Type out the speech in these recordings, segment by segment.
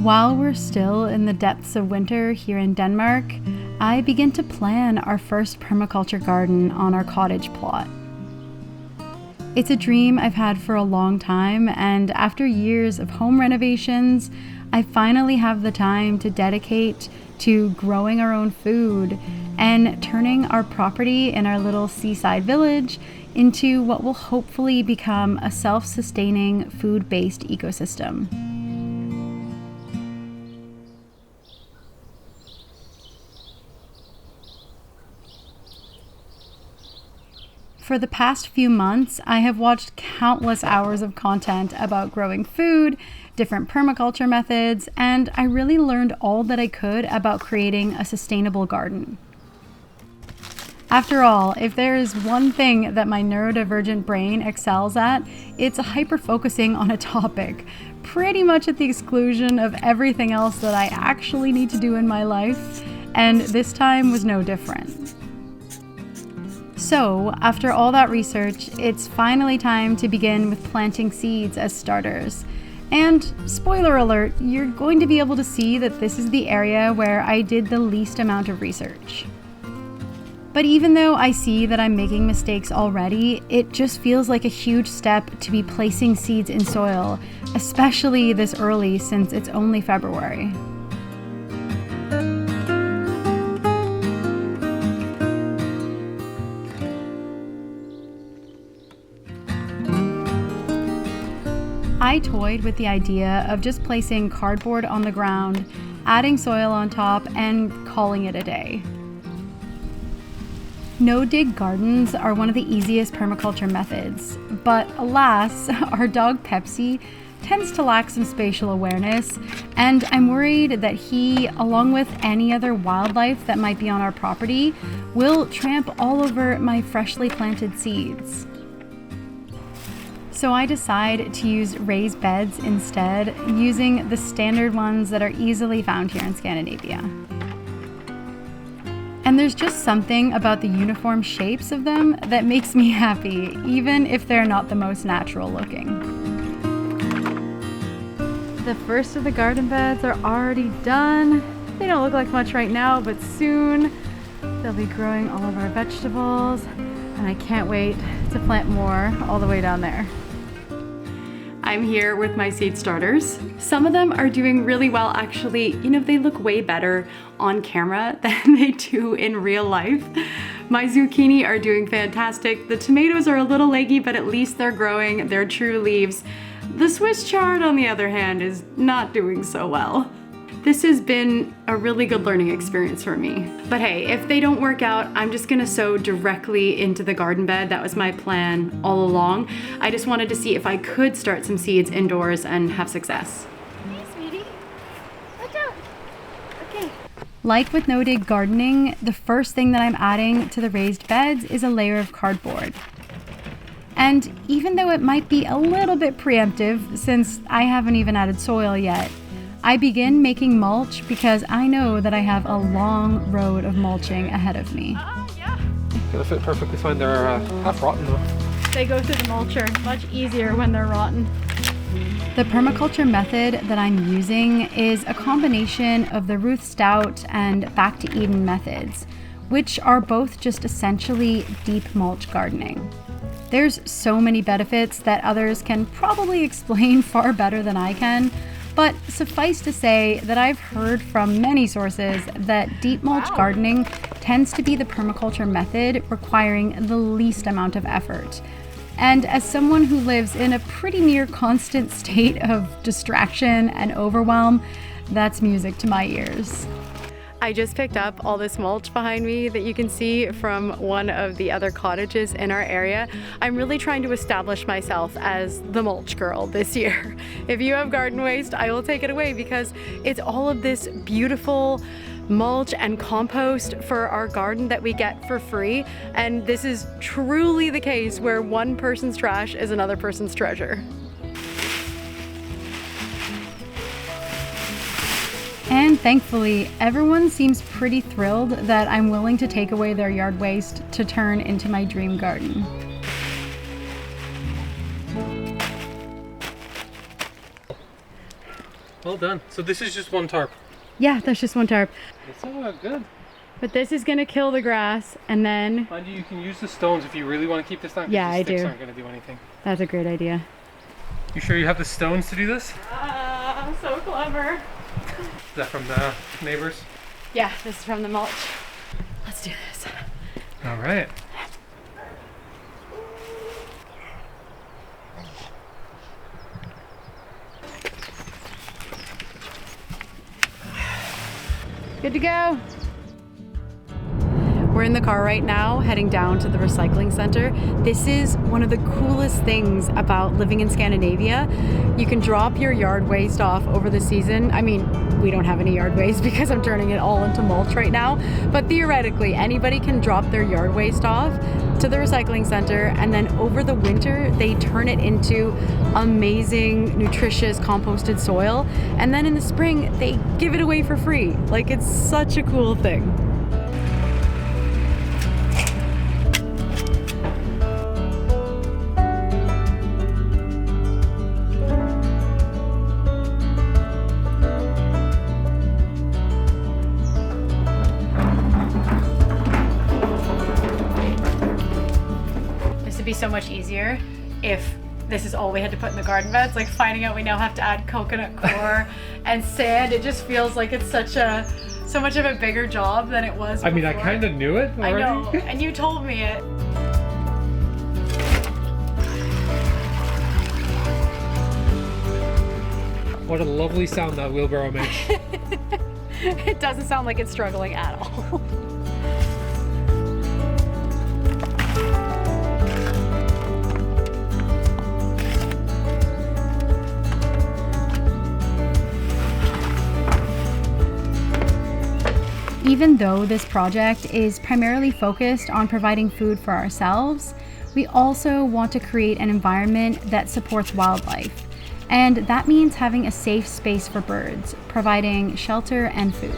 While we're still in the depths of winter here in Denmark, I begin to plan our first permaculture garden on our cottage plot. It's a dream I've had for a long time, and after years of home renovations, I finally have the time to dedicate to growing our own food and turning our property in our little seaside village into what will hopefully become a self-sustaining food-based ecosystem. For the past few months, I have watched countless hours of content about growing food, different permaculture methods, and I really learned all that I could about creating a sustainable garden. After all, if there is one thing that my neurodivergent brain excels at, it's hyper-focusing on a topic, pretty much at the exclusion of everything else that I actually need to do in my life, and this time was no different. So, after all that research, it's finally time to begin with planting seeds as starters. And, spoiler alert, you're going to be able to see that this is the area where I did the least amount of research. But even though I see that I'm making mistakes already, it just feels like a huge step to be placing seeds in soil, especially this early since it's only February. I toyed with the idea of just placing cardboard on the ground, adding soil on top, and calling it a day. No-dig gardens are one of the easiest permaculture methods, but alas, our dog Pepsi tends to lack some spatial awareness, and I'm worried that he, along with any other wildlife that might be on our property, will tramp all over my freshly planted seeds. So I decide to use raised beds instead, using the standard ones that are easily found here in Scandinavia. And there's just something about the uniform shapes of them that makes me happy, even if they're not the most natural looking. The first of the garden beds are already done. They don't look like much right now, but soon they'll be growing all of our vegetables, and I can't wait to plant more all the way down there. I'm here with my seed starters. Some of them are doing really well, actually. You know, they look way better on camera than they do in real life. My zucchini are doing fantastic. The tomatoes are a little leggy, but at least they're growing. They're true leaves. The Swiss chard, on the other hand, is not doing so well. This has been a really good learning experience for me. But hey, if they don't work out, I'm just gonna sow directly into the garden bed. That was my plan all along. I just wanted to see if I could start some seeds indoors and have success. Hey, sweetie. Watch out. Okay. Like with no-dig gardening, the first thing that I'm adding to the raised beds is a layer of cardboard. And even though it might be a little bit preemptive, since I haven't even added soil yet, I begin making mulch because I know that I have a long road of mulching ahead of me. Yeah. Gonna fit perfectly fine. They're half rotten though. They go through the mulcher much easier when they're rotten. The permaculture method that I'm using is a combination of the Ruth Stout and Back to Eden methods, which are both just essentially deep mulch gardening. There's so many benefits that others can probably explain far better than I can, but suffice to say that I've heard from many sources that deep mulch gardening tends to be the permaculture method requiring the least amount of effort. And as someone who lives in a pretty near constant state of distraction and overwhelm, that's music to my ears. I just picked up all this mulch behind me that you can see from one of the other cottages in our area. I'm really trying to establish myself as the mulch girl this year. If you have garden waste, I will take it away because it's all of this beautiful mulch and compost for our garden that we get for free. And this is truly the case where one person's trash is another person's treasure. And thankfully, everyone seems pretty thrilled that I'm willing to take away their yard waste to turn into my dream garden. Well done. So this is just one tarp. Yeah, that's just one tarp. It's good. But this is gonna kill the grass, and then... Mind you, you can use the stones if you really want to keep this down. Yeah, I sticks do. Aren't going to do anything. That's a great idea. You sure you have the stones to do this? I'm so clever. Is that from the neighbors? Yeah, this is from the mulch. Let's do this. All right. Good to go. We're in the car right now, heading down to the recycling center. This is one of the coolest things about living in Scandinavia. You can drop your yard waste off over the season. I mean, we don't have any yard waste because I'm turning it all into mulch right now. But theoretically, anybody can drop their yard waste off to the recycling center, and then over the winter, they turn it into amazing, nutritious, composted soil. And then in the spring, they give it away for free. Like, it's such a cool thing. Be so much easier if this is all we had to put in the garden beds, like finding out we now have to add coconut coir and sand. It just feels like it's so much of a bigger job than it was before. I mean, I kind of knew it already. I know, and you told me it. What a lovely sound that wheelbarrow makes. It doesn't sound like it's struggling at all. Even though this project is primarily focused on providing food for ourselves, we also want to create an environment that supports wildlife. And that means having a safe space for birds, providing shelter and food.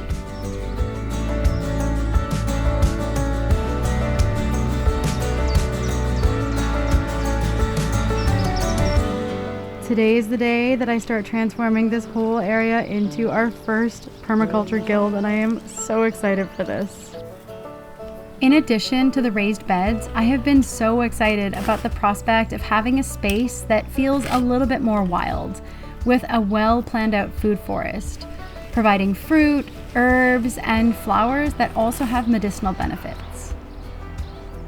Today is the day that I start transforming this whole area into our first permaculture guild, and I am so excited for this. In addition to the raised beds, I have been so excited about the prospect of having a space that feels a little bit more wild, with a well planned out food forest, providing fruit, herbs, and flowers that also have medicinal benefits.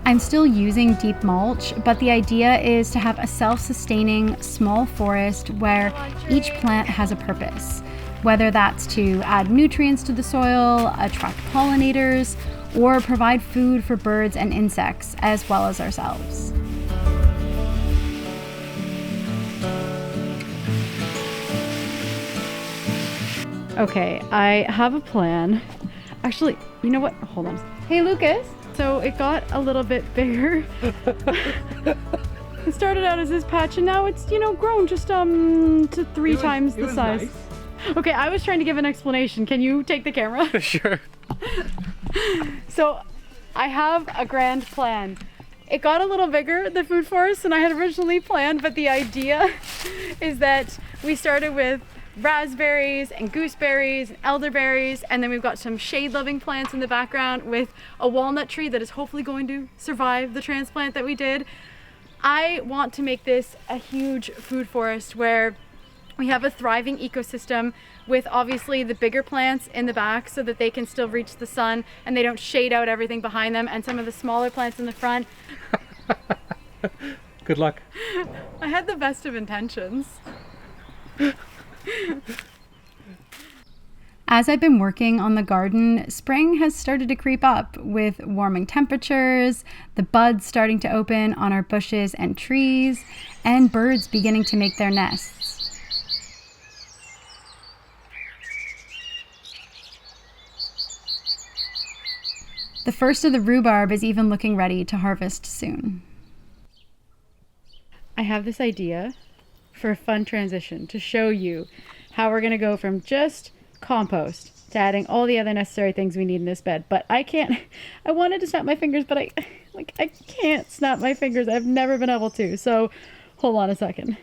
I'm still using deep mulch, but the idea is to have a self-sustaining small forest where each plant has a purpose, whether that's to add nutrients to the soil, attract pollinators, or provide food for birds and insects, as well as ourselves. Okay, I have a plan. Actually, you know what? Hold on. Hey, Lucas. So it got a little bit bigger. It started out as this patch, and now it's, grown just to three times the size. Nice. Okay, I was trying to give an explanation. Can you take the camera? Sure. So I have a grand plan. It got a little bigger, the food forest, than I had originally planned, but the idea is that we started with raspberries and gooseberries and elderberries, and then we've got some shade-loving plants in the background with a walnut tree that is hopefully going to survive the transplant that we did. I want to make this a huge food forest where we have a thriving ecosystem with obviously the bigger plants in the back so that they can still reach the sun and they don't shade out everything behind them, and some of the smaller plants in the front. Good luck. I had the best of intentions. As I've been working on the garden, spring has started to creep up with warming temperatures, the buds starting to open on our bushes and trees, and birds beginning to make their nests. The first of the rhubarb is even looking ready to harvest soon. I have this idea for a fun transition to show you how we're going to go from just compost to adding all the other necessary things we need in this bed. But I wanted to snap my fingers, but I can't snap my fingers. I've never been able to. So hold on a second.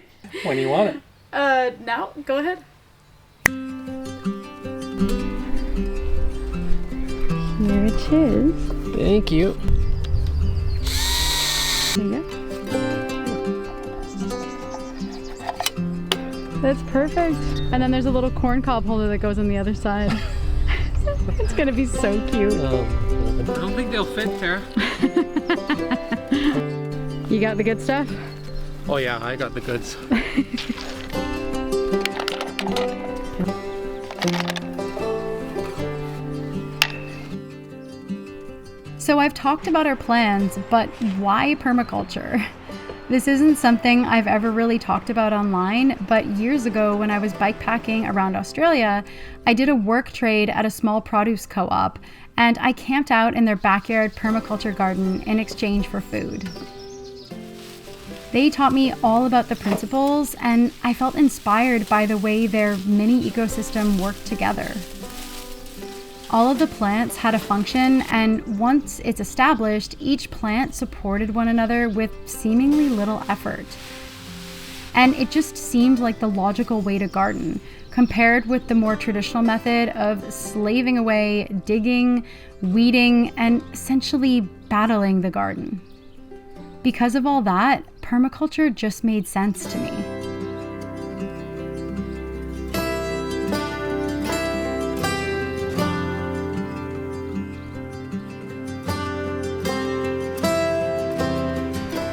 When you want it. Now, go ahead. Here it is. Thank you. There you go. That's perfect. And then there's a little corn cob holder that goes on the other side. It's gonna be so cute. I don't think they'll fit, Tara. You got the good stuff? Oh yeah, I got the goods. So I've talked about our plans, but why permaculture? This isn't something I've ever really talked about online, but years ago when I was bikepacking around Australia, I did a work trade at a small produce co-op, and I camped out in their backyard permaculture garden in exchange for food. They taught me all about the principles, and I felt inspired by the way their mini ecosystem worked together. All of the plants had a function, and once it's established, each plant supported one another with seemingly little effort. And it just seemed like the logical way to garden, compared with the more traditional method of slaving away, digging, weeding, and essentially battling the garden. Because of all that, permaculture just made sense to me.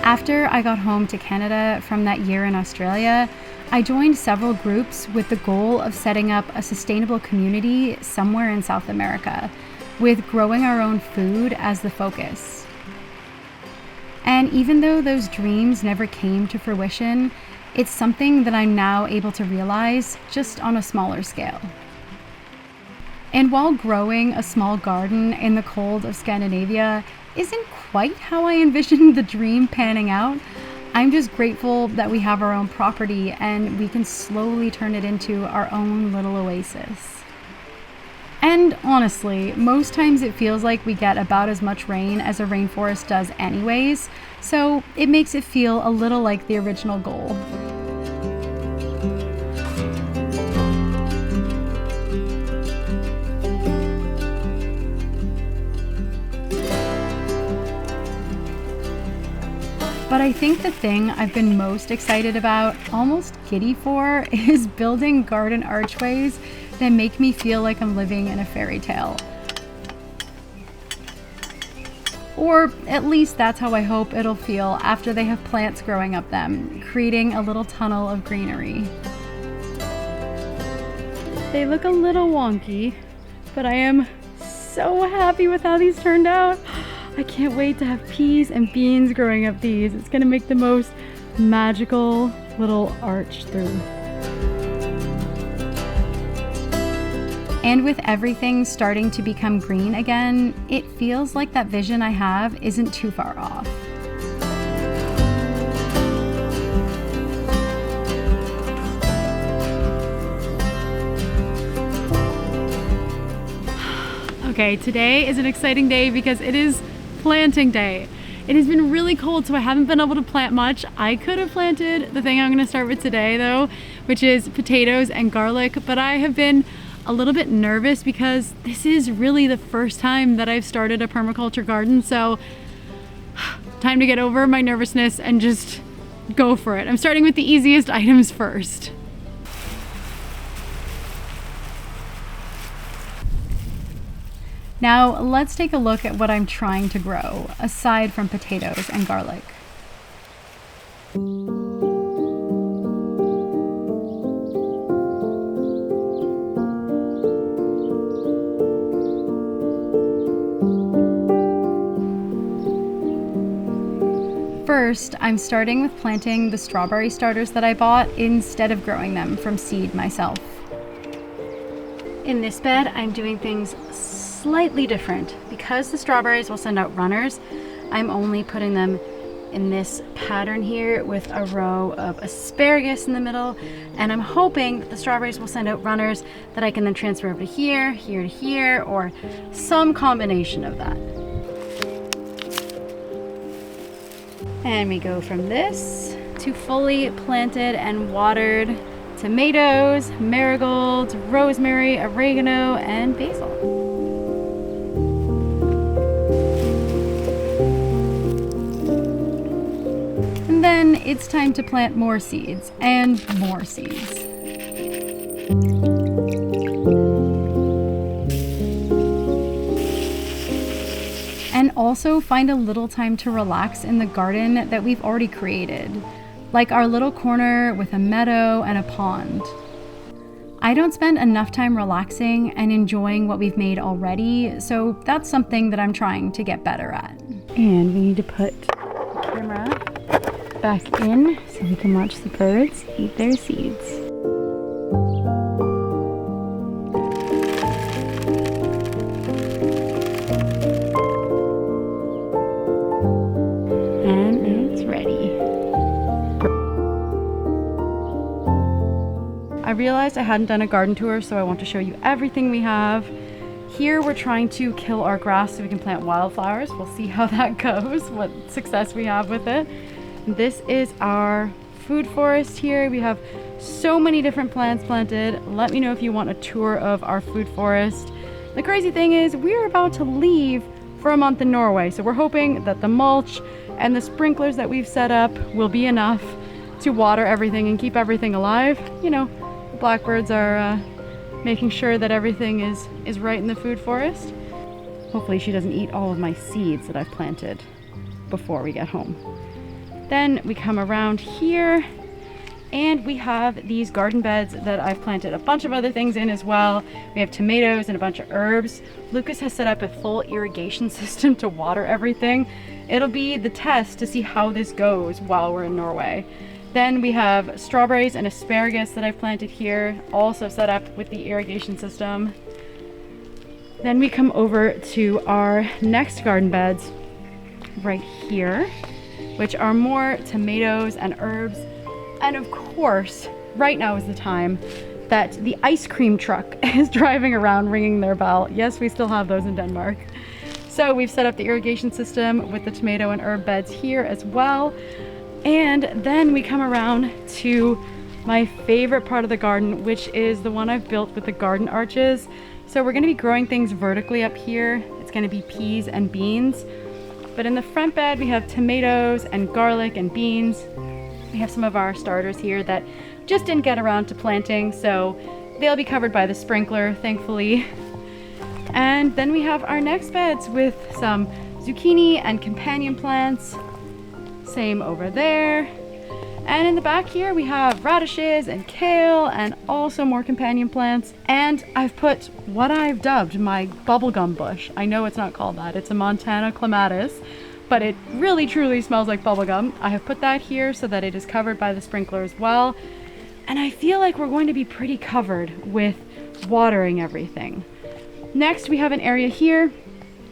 After I got home to Canada from that year in Australia, I joined several groups with the goal of setting up a sustainable community somewhere in South America, with growing our own food as the focus. And even though those dreams never came to fruition, it's something that I'm now able to realize just on a smaller scale. And while growing a small garden in the cold of Scandinavia isn't quite how I envisioned the dream panning out, I'm just grateful that we have our own property and we can slowly turn it into our own little oasis. And honestly, most times it feels like we get about as much rain as a rainforest does anyways, so it makes it feel a little like the original goal. But I think the thing I've been most excited about, almost giddy for, is building garden archways that make me feel like I'm living in a fairy tale. Or at least that's how I hope it'll feel after they have plants growing up them, creating a little tunnel of greenery. They look a little wonky, but I am so happy with how these turned out. I can't wait to have peas and beans growing up these. It's gonna make the most magical little arch through. And with everything starting to become green again, it feels like that vision I have isn't too far off. Okay, today is an exciting day because it is planting day. It has been really cold, so I haven't been able to plant much. I could have planted the thing I'm gonna start with today though, which is potatoes and garlic, but I have been a little bit nervous because this is really the first time that I've started a permaculture garden, so time to get over my nervousness and just go for it. I'm starting with the easiest items first. Now let's take a look at what I'm trying to grow, aside from potatoes and garlic. First, I'm starting with planting the strawberry starters that I bought instead of growing them from seed myself. In this bed, I'm doing things slightly different. Because the strawberries will send out runners, I'm only putting them in this pattern here with a row of asparagus in the middle, and I'm hoping that the strawberries will send out runners that I can then transfer over to here, here to here, or some combination of that. And we go from this to fully planted and watered tomatoes, marigolds, rosemary, oregano, and basil. And then it's time to plant more seeds and more seeds. And also find a little time to relax in the garden that we've already created, like our little corner with a meadow and a pond. I don't spend enough time relaxing and enjoying what we've made already, so that's something that I'm trying to get better at. And we need to put the camera back in so we can watch the birds eat their seeds. And it's ready. I realized I hadn't done a garden tour, so I want to show you everything we have. Here we're trying to kill our grass so we can plant wildflowers. We'll see how that goes, what success we have with it. This is our food forest here. We have so many different plants planted. Let me know if you want a tour of our food forest. The crazy thing is we're about to leave for a month in Norway, so we're hoping that the mulch and the sprinklers that we've set up will be enough to water everything and keep everything alive. You know, the blackbirds are making sure that everything is right in the food forest. Hopefully she doesn't eat all of my seeds that I've planted before we get home. Then we come around here and we have these garden beds that I've planted a bunch of other things in as well. We have tomatoes and a bunch of herbs. Lucas has set up a full irrigation system to water everything. It'll be the test to see how this goes while we're in Norway. Then we have strawberries and asparagus that I've planted here, also set up with the irrigation system. Then we come over to our next garden beds right here, which are more tomatoes and herbs. And of course, right now is the time that the ice cream truck is driving around ringing their bell. Yes, we still have those in Denmark. So we've set up the irrigation system with the tomato and herb beds here as well. And then we come around to my favorite part of the garden, which is the one I've built with the garden arches. So we're gonna be growing things vertically up here. It's gonna be peas and beans. But in the front bed, we have tomatoes and garlic and beans. We have some of our starters here that just didn't get around to planting, so they'll be covered by the sprinkler, thankfully. And then we have our next beds with some zucchini and companion plants. Same over there. And in the back here, we have radishes and kale and also more companion plants. And I've put what I've dubbed my bubblegum bush. I know it's not called that. It's a Montana clematis, but it really truly smells like bubblegum. I have put that here so that it is covered by the sprinkler as well. And I feel like we're going to be pretty covered with watering everything. Next, we have an area here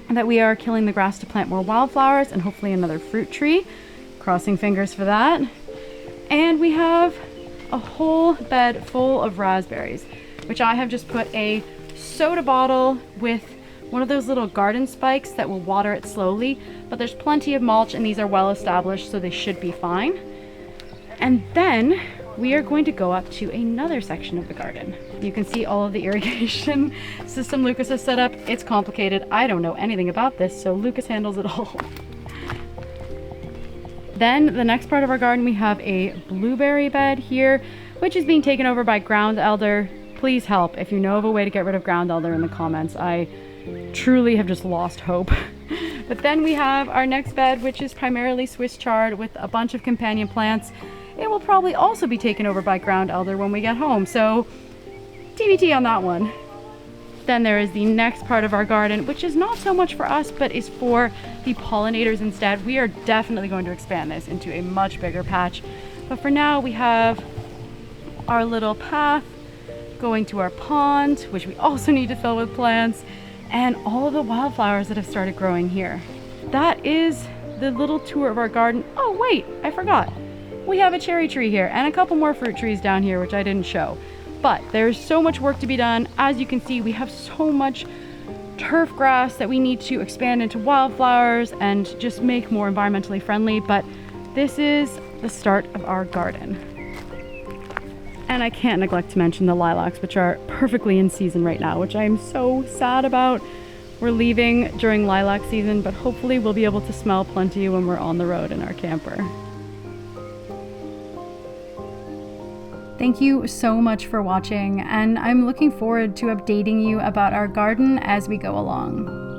that we are killing the grass to plant more wildflowers and hopefully another fruit tree. Crossing fingers for that. And we have a whole bed full of raspberries, which I have just put a soda bottle with one of those little garden spikes that will water it slowly, but there's plenty of mulch and these are well established, so they should be fine. And then we are going to go up to another section of the garden. You can see all of the irrigation system Lucas has set up. It's complicated. I don't know anything about this, so Lucas handles it all. Then the next part of our garden, we have a blueberry bed here, which is being taken over by ground elder. Please help if you know of a way to get rid of ground elder in the comments. I truly have just lost hope. But then we have our next bed, which is primarily Swiss chard with a bunch of companion plants. It will probably also be taken over by ground elder when we get home, so TBT on that one. Then there is the next part of our garden, which is not so much for us, but is for the pollinators instead. We are definitely going to expand this into a much bigger patch. But for now, we have our little path going to our pond, which we also need to fill with plants, and all of the wildflowers that have started growing here. That is the little tour of our garden. Oh wait, I forgot. We have a cherry tree here and a couple more fruit trees down here, which I didn't show. But there's so much work to be done. As you can see, we have so much turf grass that we need to expand into wildflowers and just make more environmentally friendly. But this is the start of our garden. And I can't neglect to mention the lilacs, which are perfectly in season right now, which I am so sad about. We're leaving during lilac season, but hopefully we'll be able to smell plenty when we're on the road in our camper. Thank you so much for watching, and I'm looking forward to updating you about our garden as we go along.